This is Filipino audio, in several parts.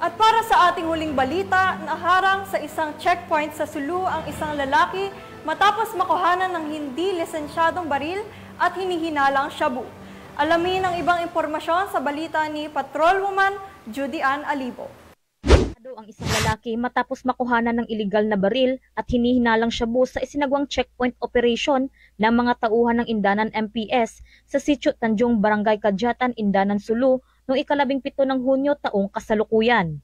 At para sa ating huling balita, naharang sa isang checkpoint sa Sulu ang isang lalaki matapos makuhanan ng hindi lisensyadong baril at hinihinalang shabu. Alamin ang ibang impormasyon sa balita ni Patrolwoman Judy Ann Alibo. Ang isang lalaki matapos makuhanan ng iligal na baril at hinihinalang shabu sa isinagawang checkpoint operation ng mga tauhan ng Indanan MPS sa Sitio Tanjung, Barangay Kadyatan, Indanan, Sulu noong 17 ng Hunyo taong kasalukuyan.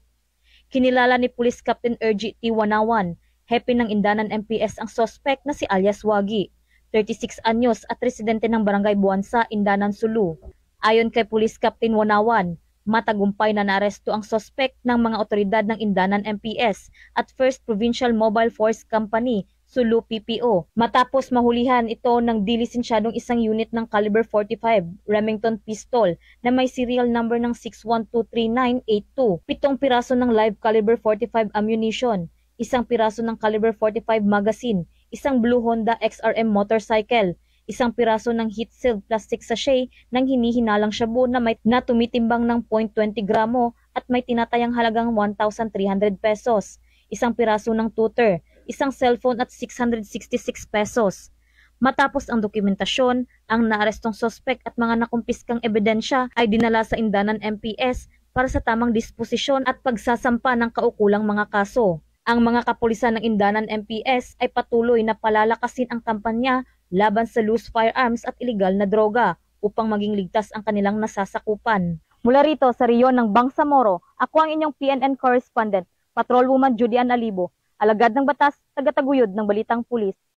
Kinilala ni Police Captain Ergie T. Wanawan, hepe ng Indanan MPS ang suspect na si alias Wagi, 36 anyos at residente ng Barangay Buwansa, Indanan, Sulu. Ayon kay Police Captain Wanawan, matagumpay na naaresto ang suspect ng mga otoridad ng Indanan MPS at First Provincial Mobile Force Company, Sulu PPO, matapos mahulihan ito ng dilisensyadong isang unit ng caliber 45 Remington pistol na may serial number ng 6123982, 7 piraso ng live caliber 45 ammunition, isang piraso ng caliber 45 magazine, isang blue Honda XRM motorcycle, isang piraso ng heat-sealed plastic sachet ng hinihinalang shabu na tumitimbang ng 0.20 gramo at may tinatayang halagang 1,300 pesos, isang piraso ng tutor, isang cellphone at 666 pesos. Matapos ang dokumentasyon, ang naarestong sospek at mga nakumpiskang ebidensya ay dinala sa Indanan MPS para sa tamang disposisyon at pagsasampa ng kaukulang mga kaso. Ang mga kapulisan ng Indanan MPS ay patuloy na palalakasin ang kampanya laban sa loose firearms at iligal na droga upang maging ligtas ang kanilang nasasakupan. Mula rito sa reyon ng Bangsamoro, ako ang inyong PNN correspondent, Patrolwoman Judy Ann Alibo, alagad ng batas, tagataguyod ng Balitang Pulis.